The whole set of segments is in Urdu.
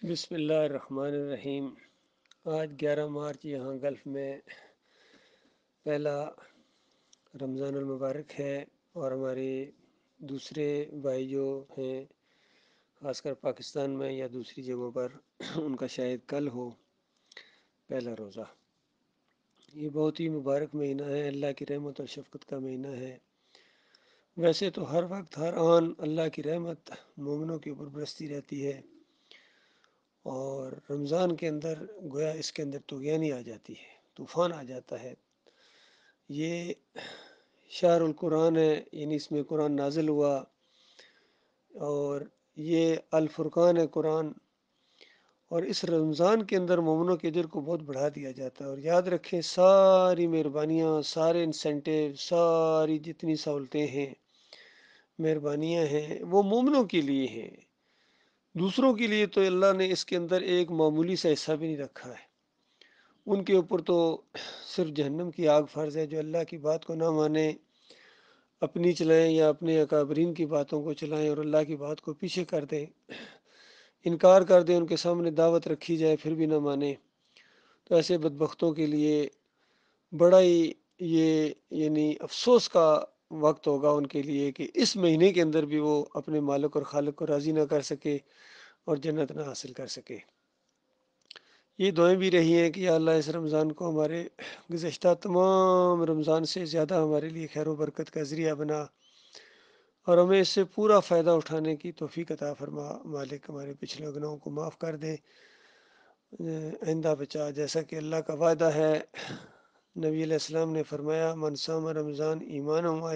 بسم اللہ الرحمن الرحیم۔ آج 11 مارچ یہاں گلف میں پہلا رمضان المبارک ہے، اور ہمارے دوسرے بھائی جو ہیں خاص کر پاکستان میں یا دوسری جگہوں پر ان کا شاید کل ہو پہلا روزہ۔ یہ بہت ہی مبارک مہینہ ہے، اللہ کی رحمت اور شفقت کا مہینہ ہے۔ ویسے تو ہر وقت ہر آن اللہ کی رحمت مومنوں کے اوپر برستی رہتی ہے، اور رمضان کے اندر گویا اس کے اندر طغیانی آ جاتی ہے، طوفان آ جاتا ہے۔ یہ شہر القرآن ہے، یعنی اس میں قرآن نازل ہوا، اور یہ الفرقان ہے قرآن، اور اس رمضان کے اندر مومنوں کے اجر کو بہت بڑھا دیا جاتا ہے۔ اور یاد رکھیں، ساری مہربانیاں، سارے انسینٹیو، ساری جتنی سہولتیں ہیں، مہربانیاں ہیں، وہ مومنوں کے لیے ہیں۔ دوسروں کے لیے تو اللہ نے اس کے اندر ایک معمولی سا حصہ بھی نہیں رکھا ہے۔ ان کے اوپر تو صرف جہنم کی آگ فرض ہے، جو اللہ کی بات کو نہ مانے، اپنی چلائیں یا اپنے اکابرین کی باتوں کو چلائیں اور اللہ کی بات کو پیچھے کر دیں، انکار کر دیں، ان کے سامنے دعوت رکھی جائے پھر بھی نہ مانے، تو ایسے بدبختوں کے لیے بڑا ہی یہ یعنی افسوس کا وقت ہوگا ان کے لیے کہ اس مہینے کے اندر بھی وہ اپنے مالک اور خالق کو راضی نہ کر سکے اور جنت نہ حاصل کر سکے۔ یہ دعائیں بھی رہی ہیں کہ یا اللہ اس رمضان کو ہمارے گزشتہ تمام رمضان سے زیادہ ہمارے لیے خیر و برکت کا ذریعہ بنا، اور ہمیں اس سے پورا فائدہ اٹھانے کی توفیق عطا فرما۔ مالک ہمارے پچھلے گناہوں کو معاف کر دے، آئندہ بچا، جیسا کہ اللہ کا وعدہ ہے۔ نبی علیہ السلام نے فرمایا، من صام رمضان ایمانا و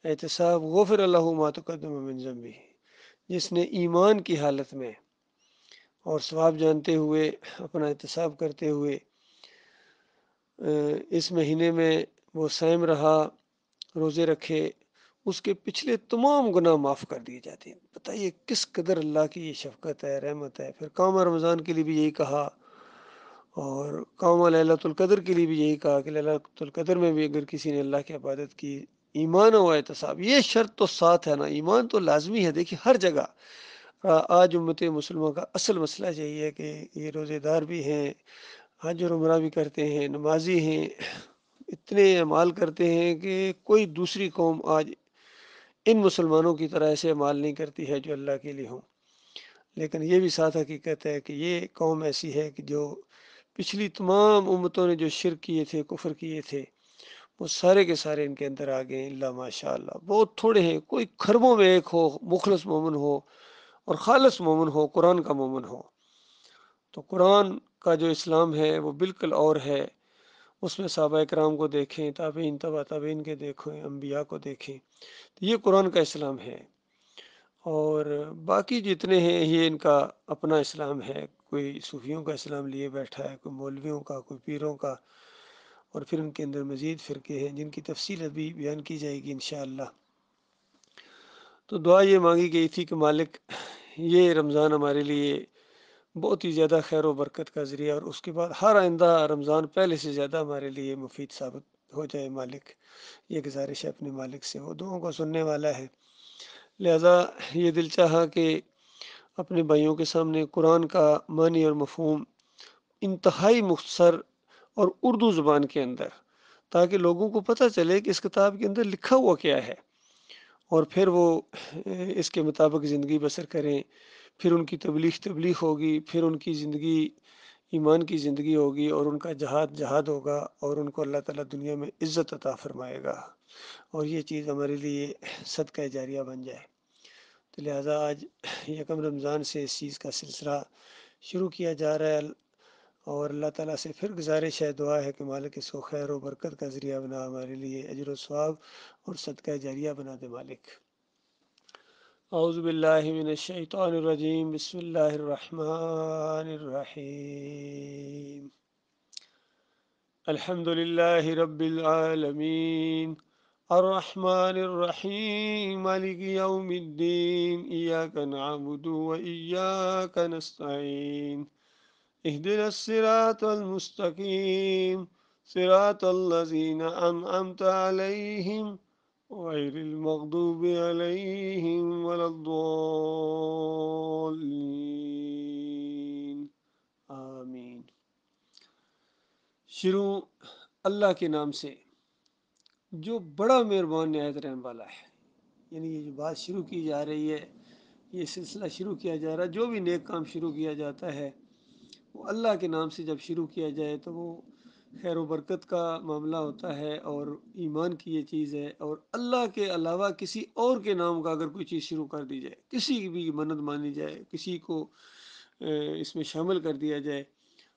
احتساب غفر اللہ ما تقدم من ذنبہ۔ جس نے ایمان کی حالت میں اور ثواب جانتے ہوئے، اپنا احتساب کرتے ہوئے اس مہینے میں وہ صائم رہا، روزے رکھے، اس کے پچھلے تمام گناہ معاف کر دیے جاتے ہیں۔ بتائیے کس قدر اللہ کی یہ شفقت ہے، رحمت ہے۔ پھر قوم رمضان کے لیے بھی یہی کہا، اور قوم لیلۃ القدر کے لیے بھی یہی کہا کہ لیلۃ القدر میں بھی اگر کسی نے اللہ کی عبادت کی، ایمان و احتساب، یہ شرط تو ساتھ ہے نا، ایمان تو لازمی ہے۔ دیکھیے ہر جگہ آج امت مسلموں کا اصل مسئلہ یہی ہے کہ یہ روزے دار بھی ہیں، حج اور عمرہ بھی کرتے ہیں، نمازی ہیں، اتنے اعمال کرتے ہیں کہ کوئی دوسری قوم آج ان مسلمانوں کی طرح ایسے اعمال نہیں کرتی ہے جو اللہ کے لیے ہوں۔ لیکن یہ بھی ساتھ حقیقت ہے کہ یہ قوم ایسی ہے کہ جو پچھلی تمام امتوں نے جو شرک کیے تھے، کفر کیے تھے، وہ سارے کے سارے ان کے اندر آ گئے ہیں۔ اللہ ماشاء اللہ، بہت تھوڑے ہیں، کوئی خربوں میں ایک ہو مخلص مومن ہو اور خالص مومن ہو، قرآن کا مومن ہو۔ تو قرآن کا جو اسلام ہے وہ بالکل اور ہے۔ اس میں صحابہ کرام کو دیکھیں، تابعین، تبع تابعین کے دیکھیں، انبیاء کو دیکھیں، تو یہ قرآن کا اسلام ہے۔ اور باقی جتنے ہیں یہ ان کا اپنا اسلام ہے، کوئی صوفیوں کا اسلام لیے بیٹھا ہے، کوئی مولویوں کا، کوئی پیروں کا، اور پھر ان کے اندر مزید فرقے ہیں جن کی تفصیل ابھی بیان کی جائے گی انشاءاللہ۔ تو دعا یہ مانگی گئی تھی کہ مالک یہ رمضان ہمارے لیے بہت ہی زیادہ خیر و برکت کا ذریعہ، اور اس کے بعد ہر آئندہ رمضان پہلے سے زیادہ ہمارے لیے مفید ثابت ہو جائے۔ مالک یہ گزارش ہے اپنے مالک سے، وہ دعاؤں کو سننے والا ہے۔ لہذا یہ دل چاہا کہ اپنے بھائیوں کے سامنے قرآن کا معنی اور مفہوم انتہائی مختصر اور اردو زبان کے اندر، تاکہ لوگوں کو پتہ چلے کہ اس کتاب کے اندر لکھا ہوا کیا ہے، اور پھر وہ اس کے مطابق زندگی بسر کریں۔ پھر ان کی تبلیغ ہوگی، پھر ان کی زندگی ایمان کی زندگی ہوگی، اور ان کا جہاد ہوگا، اور ان کو اللہ تعالیٰ دنیا میں عزت عطا فرمائے گا، اور یہ چیز ہمارے لیے صدقہ جاریہ بن جائے۔ تو لہٰذا آج یکم رمضان سے اس چیز کا سلسلہ شروع کیا جا رہا ہے، اور اللہ تعالیٰ سے پھر گزارش ہے، دعا ہے کہ مالک اس کو خیر و برکت کا ذریعہ بنا، ہمارے لیے اجر و ثواب اور صدقہ جاریہ بنا دے مالک۔ اعوذ باللہ من الشیطان الرجیم، بسم اللہ الرحمن الرحیم۔ الحمد للہ رب العالمین، الرحمن الرحیم، مالک یوم الدین، ایاک نعبد و ایاک نستعین، اهدنا الصراط المستقیم، صراط الذین انعمت علیہم غیر المغضوب علیہم ولا الضالین۔ شروع اللہ کے نام سے جو بڑا مہربان نہایت رحم والا ہے۔ یعنی یہ جو بات شروع کی جا رہی ہے، یہ سلسلہ شروع کیا جا رہا ہے، جو بھی نیک کام شروع کیا جاتا ہے وہ اللہ کے نام سے جب شروع کیا جائے تو وہ خیر و برکت کا معاملہ ہوتا ہے، اور ایمان کی یہ چیز ہے۔ اور اللہ کے علاوہ کسی اور کے نام کا اگر کوئی چیز شروع کر دی جائے، کسی کی بھی منت مانی جائے، کسی کو اس میں شامل کر دیا جائے،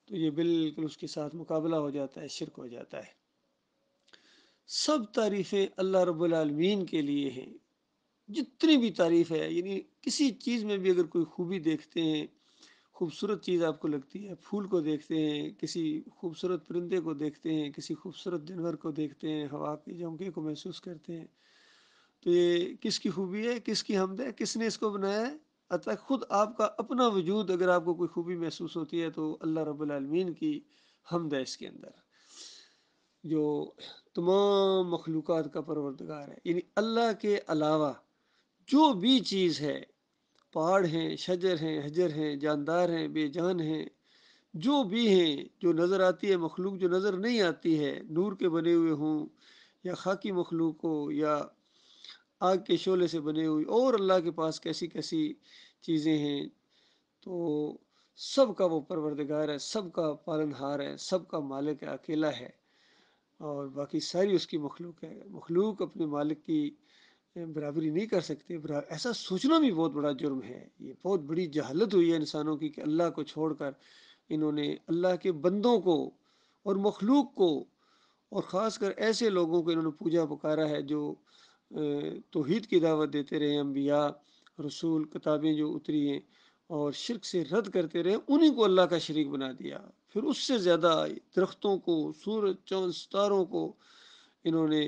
تو یہ بالکل اس کے ساتھ مقابلہ ہو جاتا ہے، شرک ہو جاتا ہے۔ سب تعریفیں اللہ رب العالمین کے لیے ہیں، جتنی بھی تعریف ہے، یعنی کسی چیز میں بھی اگر کوئی خوبی دیکھتے ہیں، خوبصورت چیز آپ کو لگتی ہے، پھول کو دیکھتے ہیں، کسی خوبصورت پرندے کو دیکھتے ہیں، کسی خوبصورت جانور کو دیکھتے ہیں، ہوا کے جھونکے کو محسوس کرتے ہیں، تو یہ کس کی خوبی ہے، کس کی حمد ہے، کس نے اس کو بنایا ہے؟ عطا خود آپ کا اپنا وجود اگر آپ کو کوئی خوبی محسوس ہوتی ہے تو اللہ رب العالمین کی حمد ہے اس کے اندر، جو تمام مخلوقات کا پروردگار ہے۔ یعنی اللہ کے علاوہ جو بھی چیز ہے، پہاڑ ہیں، شجر ہیں، حجر ہیں، جاندار ہیں، بے جان ہیں، جو بھی ہیں، جو نظر آتی ہے مخلوق، جو نظر نہیں آتی ہے، نور کے بنے ہوئے ہوں یا خاکی مخلوق ہو یا آگ کے شعلے سے بنے ہوئی، اور اللہ کے پاس کیسی کیسی چیزیں ہیں، تو سب کا وہ پروردگار ہے، سب کا پالن ہار ہے، سب کا مالک ہے، اکیلا ہے، اور باقی ساری اس کی مخلوق ہے۔ مخلوق اپنے مالک کی برابری نہیں کر سکتے۔ ایسا سوچنا بھی بہت بڑا جرم ہے، یہ بہت بڑی جہالت ہوئی ہے انسانوں کی کہ اللہ کو چھوڑ کر انہوں نے اللہ کے بندوں کو اور مخلوق کو، اور خاص کر ایسے لوگوں کو انہوں نے پوجا پکارا ہے جو توحید کی دعوت دیتے رہے، انبیاء، رسول، کتابیں جو اتری ہیں، اور شرک سے رد کرتے رہے، انہیں کو اللہ کا شریک بنا دیا۔ پھر اس سے زیادہ درختوں کو، سورج، چاند، ستاروں کو انہوں نے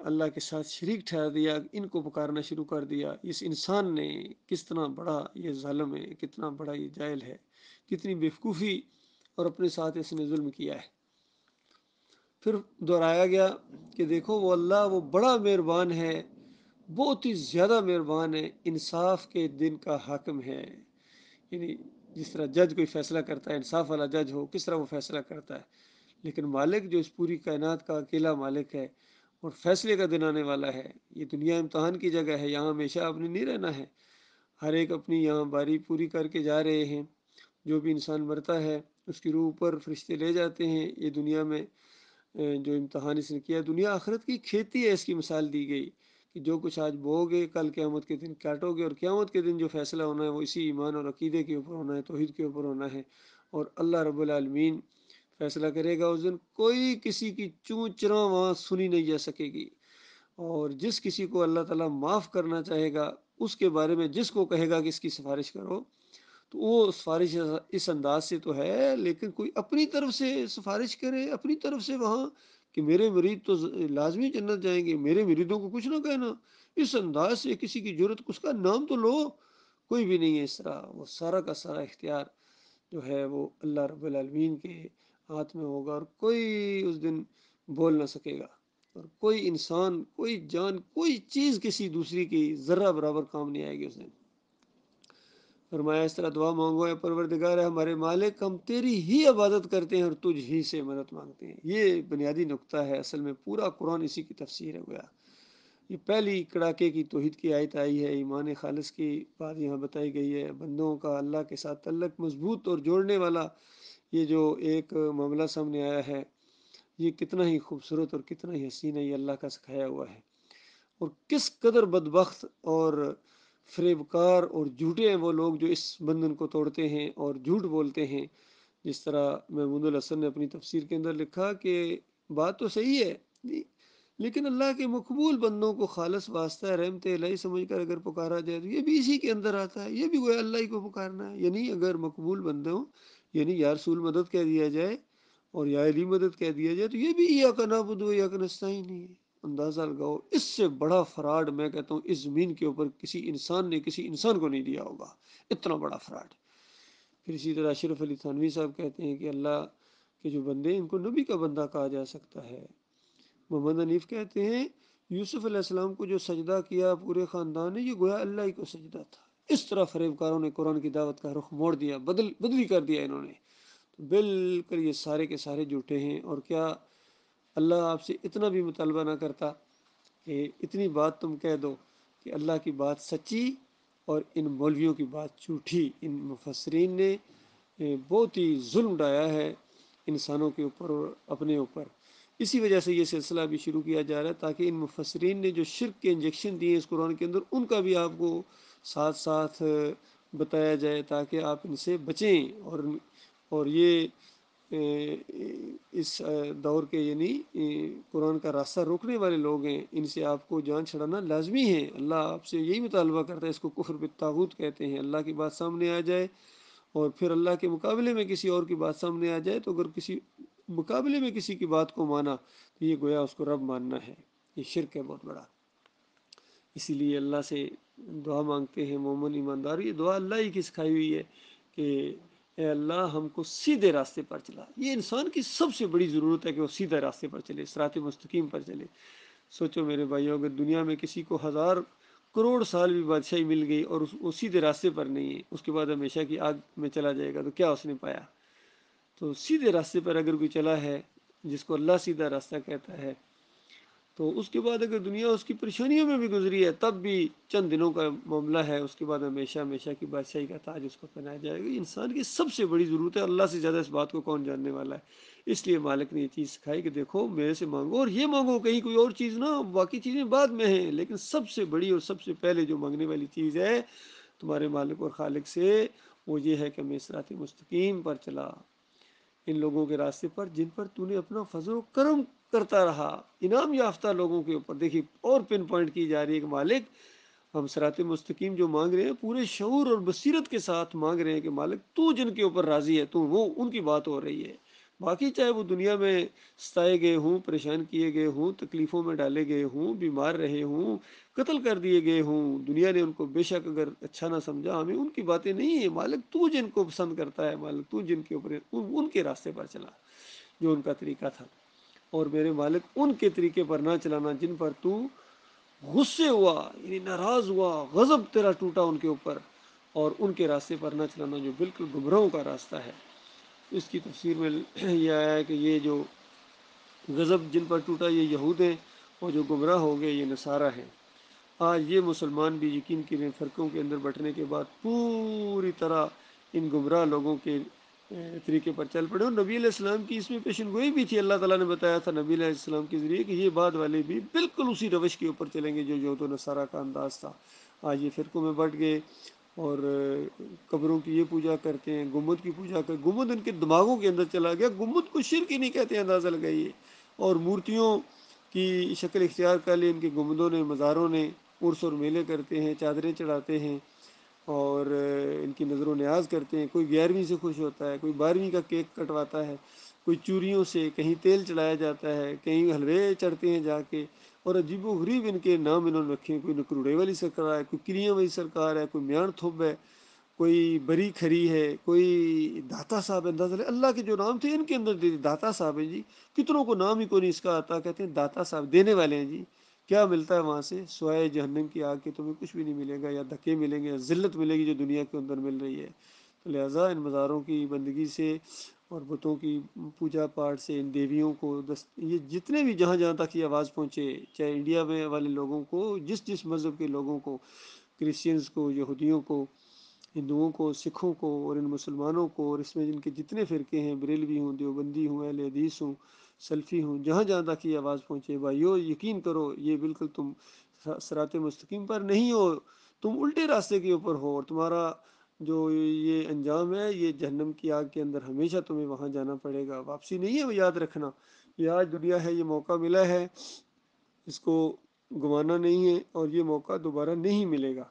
اللہ کے ساتھ شریک ٹھہرا دیا، ان کو پکارنا شروع کر دیا۔ اس انسان نے کتنا بڑا یہ ظالم ہے، کتنا بڑا یہ جاہل ہے، کتنی بیوقوفی اور اپنے ساتھ اس نے ظلم کیا ہے۔ پھر دہرایا گیا کہ دیکھو وہ اللہ وہ بڑا مہربان ہے، بہت ہی زیادہ مہربان ہے، انصاف کے دن کا حاکم ہے۔ یعنی جس طرح جج کوئی فیصلہ کرتا ہے، انصاف والا جج ہو، کس طرح وہ فیصلہ کرتا ہے، لیکن مالک جو اس پوری کائنات کا اکیلا مالک ہے اور فیصلے کا دن آنے والا ہے۔ یہ دنیا امتحان کی جگہ ہے، یہاں ہمیشہ آپ نے نہیں رہنا ہے، ہر ایک اپنی یہاں باری پوری کر کے جا رہے ہیں۔ جو بھی انسان مرتا ہے اس کی روح پر فرشتے لے جاتے ہیں۔ یہ دنیا میں جو امتحان اس نے کیا، دنیا آخرت کی کھیتی ہے، اس کی مثال دی گئی کہ جو کچھ آج بو گے کل قیامت کے دن کاٹو گے، اور قیامت کے دن جو فیصلہ ہونا ہے وہ اسی ایمان اور عقیدے کے اوپر ہونا ہے، توحید کے اوپر ہونا ہے، اور اللہ رب العالمین فیصلہ کرے گا اس دن۔ کوئی کسی کی چوں چراں وہاں سنی نہیں جا سکے گی، اور جس کسی کو اللہ تعالیٰ معاف کرنا چاہے گا اس کے بارے میں جس کو کہے گا کہ اس کی سفارش کرو، تو وہ سفارش اس انداز سے تو ہے، لیکن کوئی اپنی طرف سے سفارش کرے اپنی طرف سے وہاں کہ میرے مرید تو لازمی جنت جائیں گے، میرے مریدوں کو کچھ نہ کہنا، اس انداز سے کسی کی جرت، اس کا نام تو لو، کوئی بھی نہیں ہے اس طرح۔ وہ سارا کا سارا اختیار جو ہے وہ اللہ رب العالمین کے ہاتھ میں ہوگا، اور کوئی اس دن بول نہ سکے گا، اور کوئی انسان، کوئی جان، کوئی چیز کسی دوسری کی ذرہ برابر کام نہیں آئے گی اس دن۔ فرمایا اس طرح دعا مانگو اے پروردگار ہمارے مالک، ہم تیری ہی عبادت کرتے ہیں اور تجھ ہی سے مدد مانگتے ہیں۔ یہ بنیادی نقطہ ہے، اصل میں پورا قرآن اسی کی تفسیر ہے گویا۔ یہ پہلی کڑاکے کی توحید کی آیت آئی ہے، ایمان خالص کی بات یہاں بتائی گئی ہے، بندوں کا اللہ کے ساتھ تعلق مضبوط اور جوڑنے والا یہ جو ایک معاملہ سامنے آیا ہے، یہ کتنا ہی خوبصورت اور کتنا ہی حسین ہے، یہ اللہ کا سکھایا ہوا ہے۔ اور کس قدر بدبخت اور فریبکار اور جھوٹے ہیں وہ لوگ جو اس بندھن کو توڑتے ہیں اور جھوٹ بولتے ہیں۔ جس طرح محمود الحسن نے اپنی تفسیر کے اندر لکھا کہ بات تو صحیح ہے، لیکن اللہ کے مقبول بندوں کو خالص واسطہ رحمت الہی سمجھ کر اگر پکارا جائے تو یہ بھی اسی کے اندر آتا ہے، یہ بھی گویا اللہ ہی کو پکارنا ہے۔ یعنی اگر مقبول بندوں، یعنی یا رسول مدد کہہ دیا جائے اور یا علی مدد کہہ دیا جائے تو یہ بھی ایاک نعبد و ایاک نستعین نہیں ہے۔ اندازہ لگاؤ، اس سے بڑا فراڈ میں کہتا ہوں اس زمین کے اوپر کسی انسان نے کسی انسان کو نہیں دیا ہوگا، اتنا بڑا فراڈ۔ پھر اسی طرح اشرف علی تھانوی صاحب کہتے ہیں کہ اللہ کے جو بندے ان کو نبی کا بندہ کہا جا سکتا ہے۔ محمد حنیف کہتے ہیں یوسف علیہ السلام کو جو سجدہ کیا پورے خاندان نے، یہ گویا اللہ ہی کو سجدہ تھا۔ اس طرح فریب کاروں نے قرآن کی دعوت کا رخ موڑ دیا، بدلی کر دیا انہوں نے۔ تو بالکل یہ سارے کے سارے جھوٹے ہیں۔ اور کیا اللہ آپ سے اتنا بھی مطالبہ نہ کرتا کہ اتنی بات تم کہہ دو کہ اللہ کی بات سچی اور ان مولویوں کی بات جھوٹی۔ ان مفسرین نے بہت ہی ظلم ڈھایا ہے انسانوں کے اوپر اور اپنے اوپر۔ اسی وجہ سے یہ سلسلہ بھی شروع کیا جا رہا ہے تاکہ ان مفسرین نے جو شرک کے انجیکشن دیے اس قرآن کے اندر ان کا بھی آپ کو ساتھ ساتھ بتایا جائے تاکہ آپ ان سے بچیں۔ اور یہ اس دور کے یعنی قرآن کا راستہ روکنے والے لوگ ہیں، ان سے آپ کو جان چھڑانا لازمی ہے۔ اللہ آپ سے یہی مطالبہ کرتا ہے، اس کو کفر بالطاغوت کہتے ہیں۔ اللہ کی بات سامنے آ جائے اور پھر اللہ کے مقابلے میں کسی اور کی بات سامنے آ جائے تو اگر کسی مقابلے میں کسی کی بات کو مانا تو یہ گویا اس کو رب ماننا ہے۔ یہ شرک ہے بہت بڑا۔ اسی لیے اللہ سے دعا مانگتے ہیں مومن ایماندار، یہ دعا اللہ ہی کی سکھائی ہوئی ہے کہ اے اللہ ہم کو سیدھے راستے پر چلا۔ یہ انسان کی سب سے بڑی ضرورت ہے کہ وہ سیدھے راستے پر چلے، صراط مستقیم پر چلے۔ سوچو میرے بھائیو، اگر دنیا میں کسی کو 1000 کروڑ سال بھی بادشاہی مل گئی اور وہ سیدھے راستے پر نہیں ہے، اس کے بعد ہمیشہ کی آگ میں چلا جائے گا، تو کیا اس نے پایا؟ تو سیدھے راستے پر اگر کوئی چلا ہے جس کو اللہ سیدھا راستہ کہتا ہے، تو اس کے بعد اگر دنیا اس کی پریشانیوں میں بھی گزری ہے تب بھی چند دنوں کا معاملہ ہے، اس کے بعد ہمیشہ ہمیشہ کی بادشاہی کا تاج اس کو پہنایا جائے گا۔ یہ انسان کی سب سے بڑی ضرورت ہے، اللہ سے زیادہ اس بات کو کون جاننے والا ہے؟ اس لیے مالک نے یہ چیز سکھائی کہ دیکھو میرے سے مانگو، اور یہ مانگو، کہیں کوئی اور چیز نہ، باقی چیزیں بعد میں ہیں، لیکن سب سے بڑی اور سب سے پہلے جو مانگنے والی چیز ہے تمہارے مالک اور خالق سے، وہ یہ ہے کہ میں صراط مستقیم پر چلا، ان لوگوں کے راستے پر جن پر تو نے اپنا فضل و کرم کرتا رہا، انعام یافتہ لوگوں کے اوپر۔ دیکھیے اور پن پوائنٹ کی جا رہی ہے کہ مالک ہم صراط مستقیم جو مانگ رہے ہیں پورے شعور اور بصیرت کے ساتھ مانگ رہے ہیں کہ مالک تو جن کے اوپر راضی ہے، تو وہ ان کی بات ہو رہی ہے۔ باقی چاہے وہ دنیا میں ستائے گئے ہوں، پریشان کیے گئے ہوں، تکلیفوں میں ڈالے گئے ہوں، بیمار رہے ہوں، قتل کر دیے گئے ہوں، دنیا نے ان کو بے شک اگر اچھا نہ سمجھا، ہمیں ان کی باتیں نہیں ہیں۔ مالک تو جن کو پسند کرتا ہے، مالک تو جن کے اوپر ان کے راستے پر چلا جو ان کا طریقہ تھا، اور میرے مالک ان کے طریقے پر نہ چلانا جن پر تو غصے ہوا، یعنی ناراض ہوا، غضب تیرا ٹوٹا ان کے اوپر، اور ان کے راستے پر نہ چلانا جو بالکل گمراہوں کا راستہ ہے۔ اس کی تفسیر میں یہ آیا ہے کہ یہ جو غضب جن پر ٹوٹا یہ یہود ہیں، اور جو گمراہ ہو گئے یہ نصارہ ہیں۔ آج یہ مسلمان بھی یقین کریں فرقوں کے اندر بٹنے کے بعد پوری طرح ان گمراہ لوگوں کے طریقے پر چل پڑے، اور نبی علیہ السلام کی اس میں پیشن گوئی بھی تھی۔ اللہ تعالیٰ نے بتایا تھا نبی علیہ السلام کے ذریعے کہ یہ بعد والے بھی بالکل اسی روش کے اوپر چلیں گے جو یہود و نصارہ کا انداز تھا۔ آج یہ فرقوں میں بٹ گئے اور قبروں کی یہ پوجا کرتے ہیں، گنبد کی پوجا کرتے، گنبد ان کے دماغوں کے اندر چلا گیا، گنبد کو شرک ہی نہیں کہتے، اندازہ لگائیے۔ اور مورتیوں کی شکل اختیار کر لی ان کے گنبدوں نے، مزاروں نے، عرس اور میلے کرتے ہیں، چادریں چڑھاتے ہیں اور ان کی نظر و نیاز کرتے ہیں۔ کوئی 11ویں سے خوش ہوتا ہے، کوئی 12ویں کا کیک کٹواتا ہے، کوئی چوریوں سے، کہیں تیل چڑھایا جاتا ہے، کہیں حلوے چڑھتے ہیں جا کے، اور عجیب و غریب ان کے نام انہوں نے رکھے ہیں۔ کوئی نکروڑے والی سرکار ہے، کوئی کلیاں والی سرکار ہے، کوئی میاں تھب ہے، کوئی بری کھری ہے، کوئی داتا صاحب ہے۔ اندازہ اللہ کے جو نام تھے ان کے اندر دے داتا صاحب ہیں جی، کتنوں کو نام ہی کو نہیں اس کا آتا، کہتے ہیں داتا صاحب دینے والے ہیں جی۔ کیا ملتا ہے وہاں سے سوائے جہنم کی آگ کے؟ تمہیں کچھ بھی نہیں ملے گا، یا دھکے ملیں گے، یا ذلت ملے گی جو دنیا کے اندر مل رہی ہے۔ تو لہٰذا ان مزاروں کی بندگی سے اور بتوں کی پوجا پاٹ سے، ان دیویوں کو یہ جتنے بھی جہاں جہاں تک یہ آواز پہنچے، چاہے انڈیا میں والے لوگوں کو، جس مذہب کے لوگوں کو، کرسچنز کو، یہودیوں کو، ہندوؤں کو، سکھوں کو، اور ان مسلمانوں کو، اور اس میں جن کے جتنے فرقے ہیں، بریلوی ہوں، دیوبندی ہوں، اہل حدیث ہوں، سلفی ہوں، جہاں جہاں تک یہ آواز پہنچے، بھائیو یقین کرو یہ بالکل تم صراط مستقیم پر نہیں ہو، تم الٹے راستے کے اوپر ہو، اور تمہارا جو یہ انجام ہے یہ جہنم کی آگ کے اندر ہمیشہ تمہیں وہاں جانا پڑے گا، واپسی نہیں ہے، وہ یاد رکھنا۔ یہ آج دنیا ہے، یہ موقع ملا ہے، اس کو گنوانا نہیں ہے، اور یہ موقع دوبارہ نہیں ملے گا۔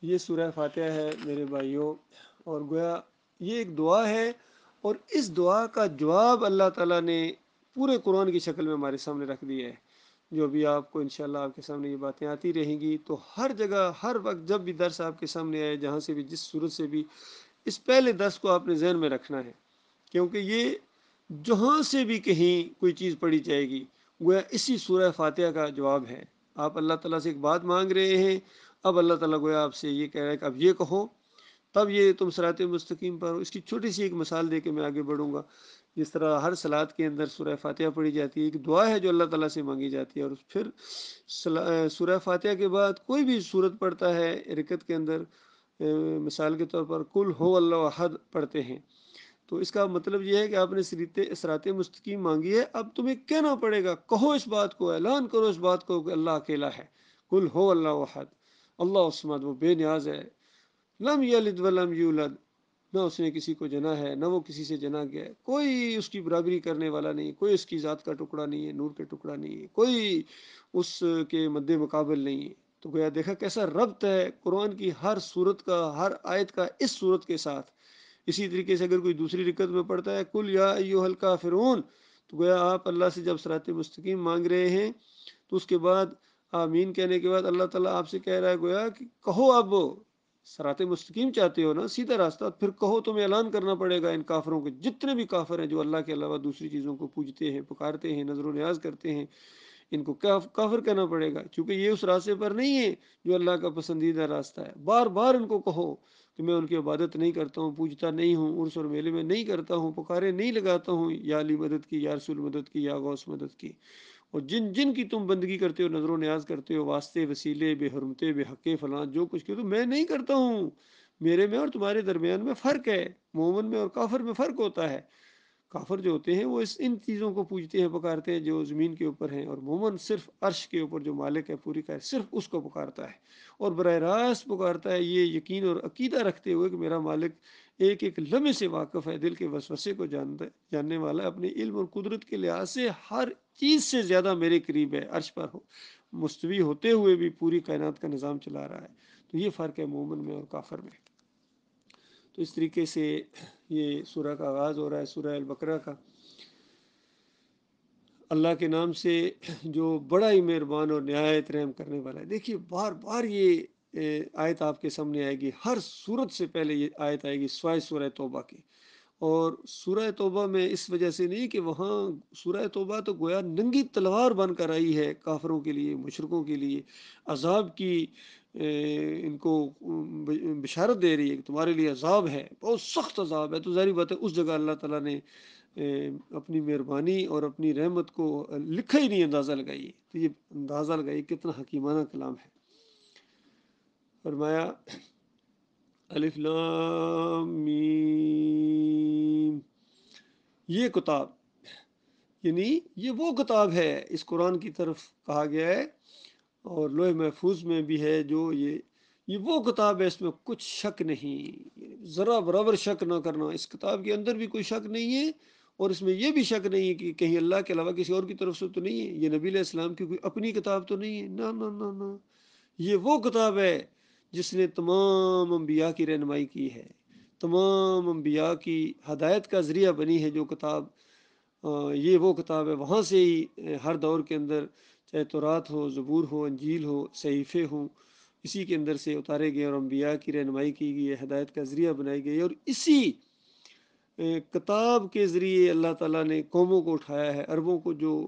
یہ سورہ فاتحہ ہے میرے بھائیوں، اور گویا یہ ایک دعا ہے، اور اس دعا کا جواب اللہ تعالیٰ نے پورے قرآن کی شکل میں ہمارے سامنے رکھ دیا ہے، جو بھی آپ کو انشاءاللہ آپ کے سامنے یہ باتیں آتی رہیں گی، تو ہر جگہ ہر وقت جب بھی درس آپ کے سامنے آئے، جہاں سے بھی، جس صورت سے بھی، اس پہلے درس کو آپ نے ذہن میں رکھنا ہے، کیونکہ یہ جہاں سے بھی کہیں کوئی چیز پڑھی جائے گی گویا اسی سورہ فاتحہ کا جواب ہے۔ آپ اللہ تعالیٰ سے ایک بات مانگ رہے ہیں، اب اللہ تعالیٰ گویا آپ سے یہ کہہ رہا ہے کہ اب یہ کہو، تب یہ تم صراط مستقیم پر ہو۔ اس کی چھوٹی سی ایک مثال دے کے میں آگے بڑھوں گا۔ جس طرح ہر صلات کے اندر سورہ فاتحہ پڑھی جاتی ہے، ایک دعا ہے جو اللہ تعالیٰ سے مانگی جاتی ہے، اور پھر سورہ فاتحہ کے بعد کوئی بھی سورت پڑھتا ہے رکعت کے اندر، مثال کے طور پر کل ہو اللہ احد پڑھتے ہیں، تو اس کا مطلب یہ ہے کہ آپ نے صراط مستقیم مانگی ہے، اب تمہیں کہنا پڑے گا، کہو اس بات کو، اعلان کرو اس بات کو کہ اللہ اکیلا ہے، کل ہو اللہ احد، اللہ الصمد، وہ بے نیاز ہے، لم یلد ولم یولد، نہ اس نے کسی کو جنا ہے نہ وہ کسی سے جنا گیا ہے، کوئی اس کی برابری کرنے والا نہیں، کوئی اس کی ذات کا ٹکڑا نہیں ہے، نور کا ٹکڑا نہیں ہے، کوئی اس کے مد مقابل نہیں ہے۔ تو گویا دیکھا کیسا ربط ہے قرآن کی ہر صورت کا، ہر آیت کا اس صورت کے ساتھ۔ اسی طریقے سے اگر کوئی دوسری رکعت میں پڑھتا ہے کل یا ایھا الکافرون، تو گویا آپ اللہ سے جب صراط مستقیم مانگ رہے ہیں تو اس کے بعد آمین کہنے کے بعد اللہ تعالیٰ آپ سے کہہ رہا ہے گویا کہ کہو، اب صراط مستقیم چاہتے ہو نا، سیدھا راستہ، پھر کہو، تمہیں اعلان کرنا پڑے گا ان کافروں کے، جتنے بھی کافر ہیں جو اللہ کے علاوہ دوسری چیزوں کو پوجتے ہیں، پکارتے ہیں، نظر و نیاز کرتے ہیں، ان کو کافر کہنا پڑے گا، کیونکہ یہ اس راستے پر نہیں ہے جو اللہ کا پسندیدہ راستہ ہے۔ بار بار ان کو کہو کہ میں ان کی عبادت نہیں کرتا ہوں، پوجتا نہیں ہوں، عرس اور میلے میں نہیں کرتا ہوں، پکارے نہیں لگاتا ہوں، یا علی مدد کی، یا رسول مدد کی، یا غوث مدد کی، اور جن جن کی تم بندگی کرتے ہو، نظر و نیاز کرتے ہو، واسطے، وسیلے، بے حرمتے، بے حقے، فلاں جو کچھ کہ تو میں نہیں کرتا ہوں، میرے میں اور تمہارے درمیان میں فرق ہے، مومن میں اور کافر میں فرق ہوتا ہے۔ کافر جو ہوتے ہیں وہ ان چیزوں کو پوجتے ہیں، پکارتے ہیں جو زمین کے اوپر ہیں، اور مومن صرف عرش کے اوپر جو مالک ہے پوری کا صرف اس کو پکارتا ہے، اور براہ راست پکارتا ہے یہ یقین اور عقیدہ رکھتے ہوئے کہ میرا مالک ایک ایک لمحے سے واقف ہے، دل کے وسوسے کو جاننے والا ہے، اپنے علم اور قدرت کے لحاظ سے ہر چیز سے زیادہ میرے قریب ہے، عرش پر مستوی ہوتے ہوئے بھی پوری کائنات کا نظام چلا رہا ہے۔ تو یہ فرق ہے مومن میں اور کافر میں۔ تو اس طریقے سے یہ سورہ کا آغاز ہو رہا ہے، سورہ البقرہ کا، اللہ کے نام سے جو بڑا ہی مہربان اور نہایت رحم کرنے والا ہے۔ دیکھیے بار بار یہ آیت آپ کے سامنے آئے گی، ہر صورت سے پہلے یہ آیت آئے گی سوائے سورہ توبہ کی، اور سورہ توبہ میں اس وجہ سے نہیں کہ وہاں سورہ توبہ تو گویا ننگی تلوار بن کر آئی ہے کافروں کے لیے، مشرکوں کے لیے، عذاب کی ان کو بشارت دے رہی ہے کہ تمہارے لیے عذاب ہے، بہت سخت عذاب ہے۔ تو ظاہر بات ہے اس جگہ اللہ تعالیٰ نے اپنی مہربانی اور اپنی رحمت کو لکھا ہی نہیں، اندازہ لگائی۔ تو یہ اندازہ لگائی کتنا حکیمانہ کلام ہے۔ فرمایا الف لام میم، یہ کتاب، یعنی یہ وہ کتاب ہے، اس قرآن کی طرف کہا گیا ہے، اور لوح محفوظ میں بھی ہے جو یہ وہ کتاب ہے، اس میں کچھ شک نہیں، ذرا برابر شک نہ کرنا، اس کتاب کے اندر بھی کوئی شک نہیں ہے، اور اس میں یہ بھی شک نہیں ہے کہ کہیں اللہ کے علاوہ کسی اور کی طرف سے تو نہیں ہے، یہ نبی علیہ السلام کی کوئی اپنی کتاب تو نہیں ہے، نہ نہ نہ نہ، یہ وہ کتاب ہے جس نے تمام انبیاء کی رہنمائی کی ہے، تمام انبیاء کی ہدایت کا ذریعہ بنی ہے جو کتاب، یہ وہ کتاب ہے، وہاں سے ہی ہر دور کے اندر چاہے تورات ہو، زبور ہو، انجیل ہو، صحیفے ہوں، اسی کے اندر سے اتارے گئے اور انبیاء کی رہنمائی کی گئی ہے، ہدایت کا ذریعہ بنائی گئی ہے، اور اسی کتاب کے ذریعے اللہ تعالیٰ نے قوموں کو اٹھایا ہے۔ عربوں کو جو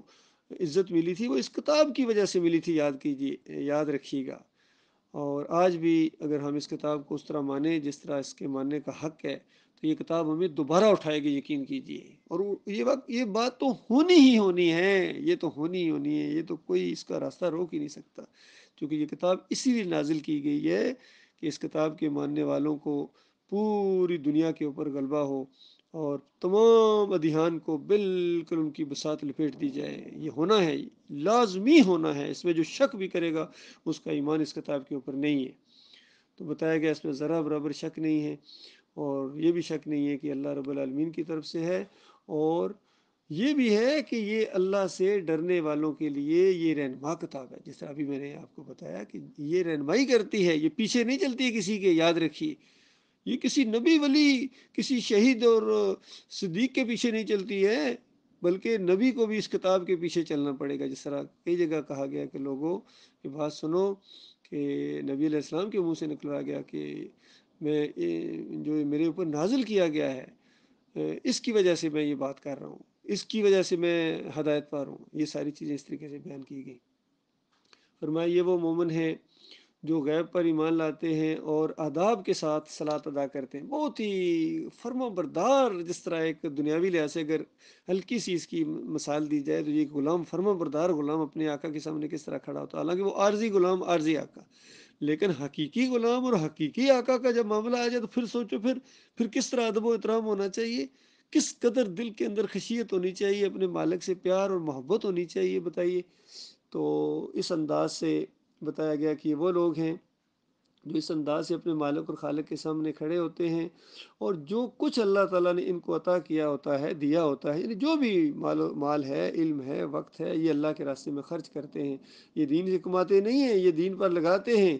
عزت ملی تھی وہ اس کتاب کی وجہ سے ملی تھی، یاد کیجیے، یاد رکھیے گا۔ اور آج بھی اگر ہم اس کتاب کو اس طرح مانیں جس طرح اس کے ماننے کا حق ہے، تو یہ کتاب ہمیں دوبارہ اٹھائے گی، یقین کیجیے، اور یہ بات تو ہونی ہی ہونی ہے، یہ تو ہونی ہی ہونی ہے، یہ تو کوئی اس کا راستہ روک ہی نہیں سکتا، کیونکہ یہ کتاب اسی لیے نازل کی گئی ہے کہ اس کتاب کے ماننے والوں کو پوری دنیا کے اوپر غلبہ ہو، اور تمام ادھیان کو بالکل ان کی بساط لپیٹ دی جائے۔ یہ ہونا ہے، لازمی ہونا ہے، اس میں جو شک بھی کرے گا اس کا ایمان اس کتاب کے اوپر نہیں ہے۔ تو بتایا گیا اس میں ذرا برابر شک نہیں ہے، اور یہ بھی شک نہیں ہے کہ اللہ رب العالمین کی طرف سے ہے، اور یہ بھی ہے کہ یہ اللہ سے ڈرنے والوں کے لیے یہ رہنما کتاب ہے، جس طرح ابھی میں نے آپ کو بتایا کہ یہ رہنمائی کرتی ہے، یہ پیچھے نہیں چلتی ہے کسی کے، یاد رکھیے، یہ کسی نبی ولی، کسی شہید اور صدیق کے پیچھے نہیں چلتی ہے، بلکہ نبی کو بھی اس کتاب کے پیچھے چلنا پڑے گا، جس طرح کئی جگہ کہا گیا کہ لوگوں یہ بات سنو، کہ نبی علیہ السلام کے منہ سے نکلا گیا کہ میں جو میرے اوپر نازل کیا گیا ہے اس کی وجہ سے میں یہ بات کر رہا ہوں، اس کی وجہ سے میں ہدایت پا رہا ہوں، یہ ساری چیزیں اس طریقے سے بیان کی گئی۔ فرمایا یہ وہ مومن ہے جو غیب پر ایمان لاتے ہیں اور آداب کے ساتھ صلاۃ ادا کرتے ہیں. بہت ہی فرما بردار، جس طرح ایک دنیاوی لحاظ سے اگر ہلکی سی اس کی مثال دی جائے تو یہ غلام، فرما بردار غلام اپنے آقا کے سامنے کس طرح کھڑا ہوتا ہے. حالانکہ وہ عارضی غلام، عارضی آقا، لیکن حقیقی غلام اور حقیقی آقا کا جب معاملہ آ جائے تو پھر سوچو، پھر کس طرح ادب و احترام ہونا چاہیے، کس قدر دل کے اندر خشیت ہونی چاہیے، اپنے مالک سے پیار اور محبت ہونی چاہیے. بتائیے. تو اس انداز سے بتایا گیا کہ وہ لوگ ہیں جو اس انداز سے اپنے مالک اور خالق کے سامنے کھڑے ہوتے ہیں، اور جو کچھ اللہ تعالیٰ نے ان کو عطا کیا ہوتا ہے، دیا ہوتا ہے، یعنی جو بھی مال ہے، علم ہے، وقت ہے، یہ اللہ کے راستے میں خرچ کرتے ہیں. یہ دین سے کماتے نہیں ہیں، یہ دین پر لگاتے ہیں.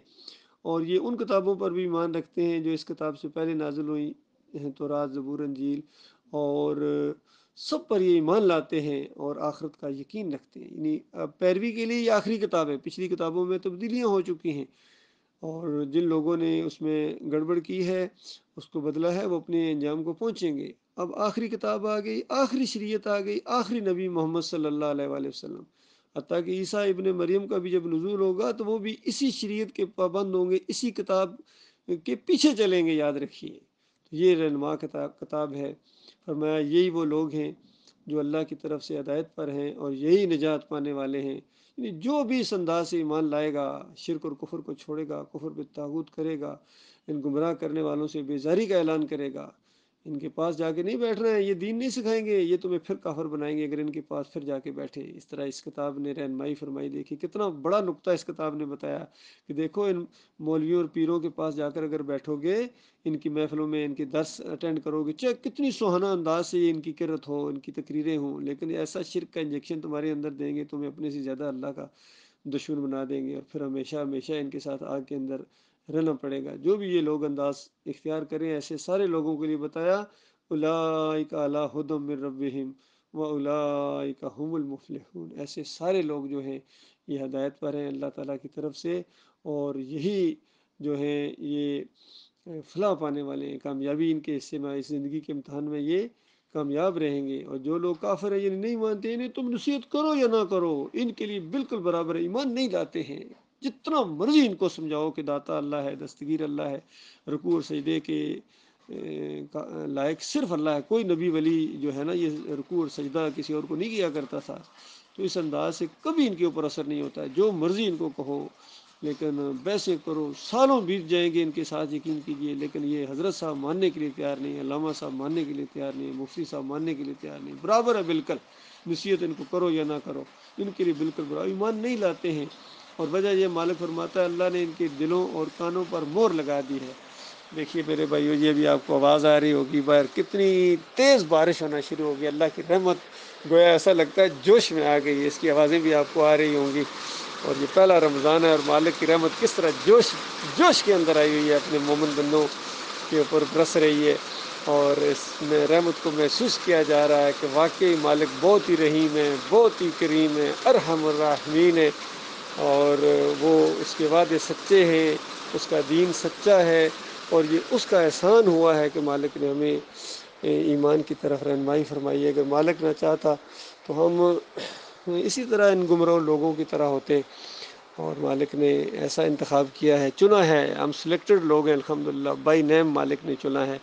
اور یہ ان کتابوں پر بھی ایمان رکھتے ہیں جو اس کتاب سے پہلے نازل ہوئی ہیں، تورات، زبور، انجیل، اور سب پر یہ ایمان لاتے ہیں اور آخرت کا یقین رکھتے ہیں. یعنی پیروی کے لیے یہ آخری کتاب ہے، پچھلی کتابوں میں تبدیلیاں ہو چکی ہیں، اور جن لوگوں نے اس میں گڑبڑ کی ہے، اس کو بدلا ہے، وہ اپنے انجام کو پہنچیں گے. اب آخری کتاب آ گئی، آخری شریعت آ گئی، آخری نبی محمد صلی اللہ علیہ وآلہ وسلم. حتیٰ کہ عیسیٰ ابن مریم کا بھی جب نزول ہوگا تو وہ بھی اسی شریعت کے پابند ہوں گے، اسی کتاب کے پیچھے چلیں گے. یاد رکھیے، یہ رہنما کتاب ہے. فرمایا یہی وہ لوگ ہیں جو اللہ کی طرف سے ہدایت پر ہیں اور یہی نجات پانے والے ہیں. یعنی جو بھی اس انداز سے ایمان لائے گا، شرک اور کفر کو چھوڑے گا، کفر پہ طاغوت کرے گا، ان گمراہ کرنے والوں سے بیزاری کا اعلان کرے گا، ان کے پاس جا کے نہیں بیٹھنا ہے، یہ دین نہیں سکھائیں گے، یہ تمہیں پھر کافر بنائیں گے اگر ان کے پاس پھر جا کے بیٹھے. اس طرح اس کتاب نے رہنمائی فرمائی. دیکھی کتنا بڑا نقطہ اس کتاب نے بتایا کہ دیکھو، ان مولویوں اور پیروں کے پاس جا کر اگر بیٹھو گے، ان کی محفلوں میں ان کے درس اٹینڈ کرو گے، چاہے کتنی سہانا انداز سے ان کی کرت ہو، ان کی تقریریں ہوں، لیکن ایسا شرک کا انجیکشن تمہارے اندر دیں گے، تمہیں اپنے سے زیادہ اللہ کا دشمن بنا دیں گے، اور پھر ہمیشہ ہمیشہ ان کے ساتھ آگ کے اندر رہنا پڑے گا. جو بھی یہ لوگ انداز اختیار کریں، ایسے سارے لوگوں کے لیے بتایا اولئک علی ھدی من ربہم واولئک ھم المفلحون. ایسے سارے لوگ جو ہیں یہ ہدایت پر ہیں اللہ تعالیٰ کی طرف سے، اور یہی جو ہیں یہ فلاح پانے والے ہیں. کامیابی ان کے حصے میں، اس زندگی کے امتحان میں یہ کامیاب رہیں گے. اور جو لوگ کافر ہیں، یعنی نہیں مانتے، انہیں تم نصیحت کرو یا نہ کرو، ان کے لیے بالکل برابر ہے، ایمان نہیں لاتے ہیں. جتنا مرضی ان کو سمجھاؤ کہ داتا اللہ ہے، دستگیر اللہ ہے، رکوع اور سجدے کے لائق صرف اللہ ہے. کوئی نبی ولی جو ہے نا، یہ رکوع اور سجدہ کسی اور کو نہیں کیا کرتا تھا. تو اس انداز سے کبھی ان کے اوپر اثر نہیں ہوتا ہے. جو مرضی ان کو کہو، لیکن ویسے کرو، سالوں بیت جائیں گے ان کے ساتھ، یقین کیجئے، لیکن یہ حضرت صاحب ماننے کے لیے تیار نہیں ہے، علامہ صاحب ماننے کے لیے تیار نہیں ہے، مفتی صاحب ماننے کے لیے تیار نہیں. برابر ہے بالکل، نصیحت ان کو کرو یا نہ کرو، ان کے لیے بالکل برابر. ایمان نہیں لاتے ہیں، اور وجہ یہ مالک فرماتا ہے اللہ نے ان کے دلوں اور کانوں پر مہر لگا دی ہے. دیکھیے میرے بھائیو، یہ بھی آپ کو آواز آ رہی ہوگی باہر، کتنی تیز بارش ہونا شروع ہوگی. اللہ کی رحمت گویا ایسا لگتا ہے جوش میں آ گئی ہے. اس کی آوازیں بھی آپ کو آ رہی ہوں گی. اور یہ پہلا رمضان ہے، اور مالک کی رحمت کس طرح جوش کے اندر آئی ہوئی ہے، اپنے مومن بندوں کے اوپر برس رہی ہے. اور اس میں رحمت کو محسوس کیا جا رہا ہے کہ واقعی مالک بہت ہی رحیم ہے، بہت ہی کریم ہے، ارحم الراحمین ہے. اور وہ اس کے وعدے سچے ہیں، اس کا دین سچا ہے، اور یہ اس کا احسان ہوا ہے کہ مالک نے ہمیں ایمان کی طرف رہنمائی فرمائی ہے. اگر مالک نہ چاہتا تو ہم اسی طرح ان گمراہ لوگوں کی طرح ہوتے، اور مالک نے ایسا انتخاب کیا ہے، چنا ہے. ہم سلیکٹڈ لوگ ہیں الحمدللہ، بائی نیم مالک نے چنا ہے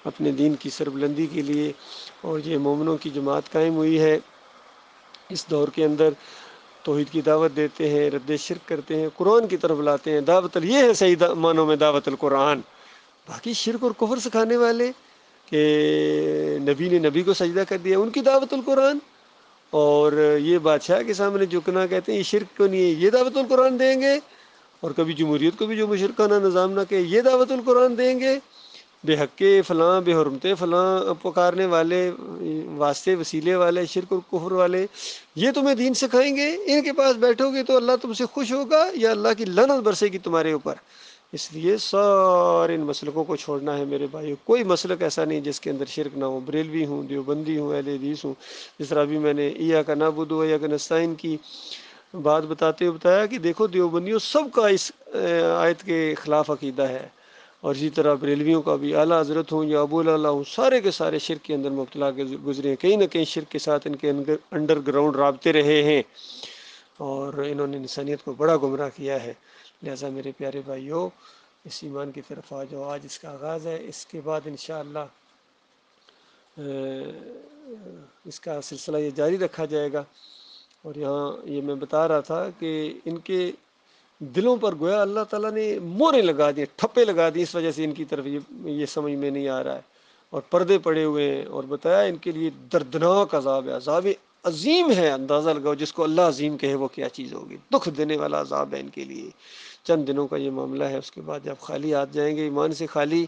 اپنے دین کی سربلندی کے لیے. اور یہ مومنوں کی جماعت قائم ہوئی ہے اس دور کے اندر. توحید کی دعوت دیتے ہیں، رد شرک کرتے ہیں، قرآن کی طرف لاتے ہیں. دعوت یہ ہے صحیح معنوں میں دعوت القرآن. باقی شرک اور کفر سکھانے والے کہ نبی نے نبی کو سجدہ کر دیا، ان کی دعوت القرآن. اور یہ بادشاہ کے سامنے جھکنا، کہتے ہیں یہ شرک کو نہیں ہے، یہ دعوت القرآن دیں گے. اور کبھی جمہوریت کو بھی جو مشرکانہ نظام نہ کہ یہ دعوت القرآن دیں گے. بے حقے فلاں، بے حرمتے فلاں پکارنے والے، واسطے وسیلے والے، شرک اور کفر والے، یہ تمہیں دین سکھائیں گے. ان کے پاس بیٹھو گے تو اللہ تم سے خوش ہوگا یا اللہ کی لعنت برسے گی تمہارے اوپر. اس لیے سارے ان مسلکوں کو چھوڑنا ہے میرے بھائیو. کوئی مسلک ایسا نہیں جس کے اندر شرک نہ ہو. بریلوی ہوں، دیوبندی ہوں، اہل حدیث ہوں. جس طرح ابھی میں نے ایاک نعبد و ایاک نستعین کی بات بتاتے ہوئے بتایا کہ دیکھو دیوبندیوں سب کا اس آیت کے خلاف عقیدہ ہے، اور اسی طرح بریلویوں کا بھی، اعلیٰ حضرت ہوں یا ابو اللہ ہوں، سارے کے سارے شرک کے اندر مبتلا گزرے ہیں. کہیں نہ کہیں شرک کے ساتھ ان کے انڈر گراؤنڈ رابطے رہے ہیں، اور انہوں نے انسانیت کو بڑا گمراہ کیا ہے. لہٰذا میرے پیارے بھائیوں، اس ایمان کی طرف آ جاؤ۔ آج اس کا آغاز ہے، اس کے بعد انشاءاللہ اس کا سلسلہ یہ جاری رکھا جائے گا۔ اور یہاں یہ میں بتا رہا تھا کہ ان کے دلوں پر گویا اللہ تعالیٰ نے موریں لگا دی، ٹھپے لگا دی، اس وجہ سے ان کی طرف یہ سمجھ میں نہیں آ رہا ہے اور پردے پڑے ہوئے ہیں، اور بتایا ان کے لیے دردناک عذاب ہے، عذاب عظیم ہے۔ اندازہ لگاؤ جس کو اللہ عظیم کہے وہ کیا چیز ہوگی، دکھ دینے والا عذاب ہے ان کے لیے۔ چند دنوں کا یہ معاملہ ہے، اس کے بعد جب خالی ہاتھ جائیں گے، ایمان سے خالی،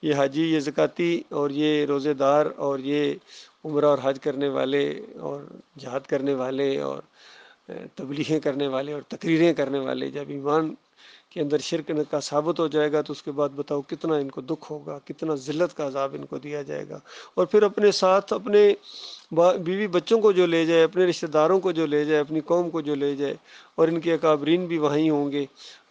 یہ حاجی، یہ زکاتی اور یہ روزے دار اور یہ عمرہ اور حج کرنے والے اور جہاد کرنے والے اور تبلیغیں کرنے والے اور تقریریں کرنے والے، جب ایمان کے اندر شرک کا ثابت ہو جائے گا تو اس کے بعد بتاؤ کتنا ان کو دکھ ہوگا، کتنا ذلت کا عذاب ان کو دیا جائے گا۔ اور پھر اپنے ساتھ اپنے بیوی بچوں کو جو لے جائے، اپنے رشتہ داروں کو جو لے جائے، اپنی قوم کو جو لے جائے، اور ان کے اکابرین بھی وہیں ہوں گے،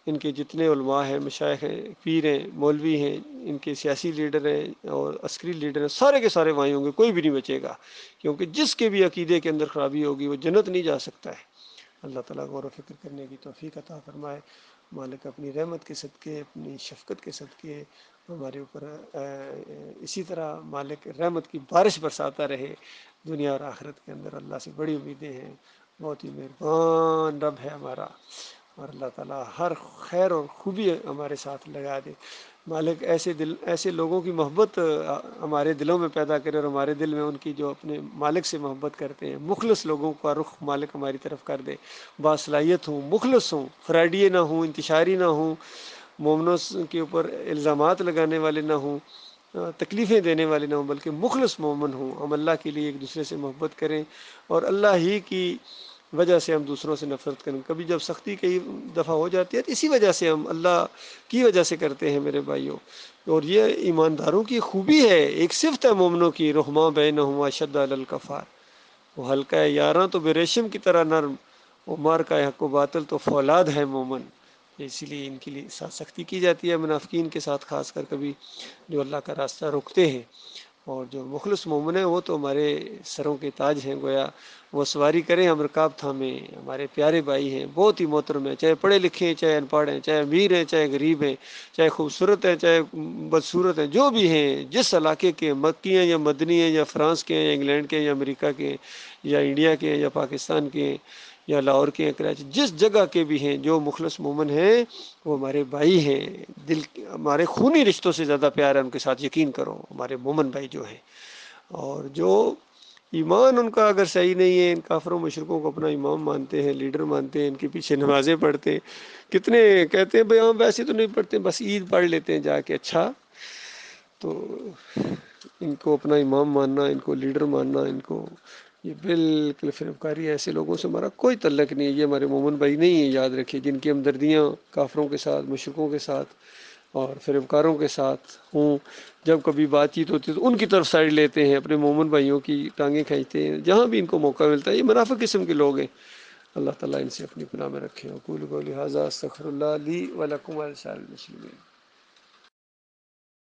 ان کے جتنے علماء ہیں، مشائخ ہیں، پیر ہیں، مولوی ہیں، ان کے سیاسی لیڈر ہیں اور عسکری لیڈر ہیں، سارے کے سارے وہیں ہوں گے، کوئی بھی نہیں بچے گا، کیونکہ جس کے بھی عقیدے کے اندر خرابی ہوگی وہ جنت نہیں جا سکتا ہے۔ اللہ تعالیٰ غور و فکر کرنے کی توفیق عطا فرمائے۔ مالک اپنی رحمت کے صدقے، اپنی شفقت کے صدقے ہمارے اوپر اسی طرح مالک رحمت کی بارش برساتا رہے دنیا اور آخرت کے اندر۔ اللہ سے بڑی امیدیں ہیں، بہت ہی مہربان رب ہے ہمارا، اور اللہ تعالیٰ ہر خیر اور خوبی ہمارے ساتھ لگا دے۔ مالک ایسے لوگوں کی محبت ہمارے دلوں میں پیدا کرے، اور ہمارے دل میں ان کی جو اپنے مالک سے محبت کرتے ہیں، مخلص لوگوں کا رخ مالک ہماری طرف کر دے، باصلاحیت ہوں، مخلص ہوں، فراڈیے نہ ہوں، انتشاری نہ ہوں، مومنوں کے اوپر الزامات لگانے والے نہ ہوں، تکلیفیں دینے والے نہ ہوں، بلکہ مخلص مومن ہوں۔ ہم اللہ کے لیے ایک دوسرے سے محبت کریں، اور اللہ ہی کی وجہ سے ہم دوسروں سے نفرت کریں۔ کبھی جب سختی کئی دفعہ ہو جاتی ہے تو اسی وجہ سے ہم اللہ کی وجہ سے کرتے ہیں میرے بھائیوں، اور یہ ایمانداروں کی خوبی ہے، ایک صفت ہے مومنوں کی، رحماء بینہم اشد علی الکفار، وہ ہلکا ہے یاراں تو بے ریشم کی طرح نرم، وہ مار کا حق و باطل تو فولاد ہے مومن۔ اسی لیے ان کے لیے ساتھ سختی کی جاتی ہے، منافقین کے ساتھ خاص کر کبھی، جو اللہ کا راستہ روکتے ہیں۔ اور جو مخلص مومن ہیں وہ تو ہمارے سروں کے تاج ہیں، گویا وہ سواری کریں ہم رکاب تھامیں، ہمارے پیارے بھائی ہیں، بہت ہی محترم ہیں، چاہے پڑھے لکھے ہیں، چاہے ان پڑھ ہیں، چاہے امیر ہیں، چاہے غریب ہیں، چاہے خوبصورت ہیں، چاہے بدصورت ہیں، جو بھی ہیں، جس علاقے کے، مکی ہیں یا مدنی ہیں یا فرانس کے ہیں یا انگلینڈ کے ہیں یا امریکہ کے ہیں یا انڈیا کے ہیں یا پاکستان کے ہیں یا لاہور کے ہیں، کراچی، جس جگہ کے بھی ہیں، جو مخلص مومن ہیں وہ ہمارے بھائی ہیں، ہمارے خونی رشتوں سے زیادہ پیار ہے ان کے ساتھ، یقین کرو، ہمارے مومن بھائی جو ہیں۔ اور جو ایمان ان کا اگر صحیح نہیں ہے، ان کافروں مشرکوں کو اپنا امام مانتے ہیں، لیڈر مانتے ہیں، ان کے پیچھے نمازیں پڑھتے ہیں، کتنے کہتے ہیں بھائی ہم ویسے تو نہیں پڑھتے، بس عید پڑھ لیتے ہیں جا کے، اچھا تو ان کو اپنا امام ماننا، ان کو لیڈر ماننا، ان کو، یہ بالکل فریبکاری ہے۔ ایسے لوگوں سے ہمارا کوئی تعلق نہیں ہے، یہ ہمارے مومن بھائی نہیں ہیں، یاد رکھیے، جن کی ہمدردیاں کافروں کے ساتھ، مشرکوں کے ساتھ اور فریبکاروں کے ساتھ ہوں، جب کبھی بات چیت ہوتی ہے تو ان کی طرف سائڈ لیتے ہیں، اپنے مومن بھائیوں کی ٹانگیں کھینچتے ہیں جہاں بھی ان کو موقع ملتا ہے۔ یہ منافق قسم کے لوگ ہیں، اللہ تعالیٰ ان سے اپنی پناہ میں رکھے۔ اقول قولی ھذا استغفر اللہ لی ولکم ولسائر المسلمین۔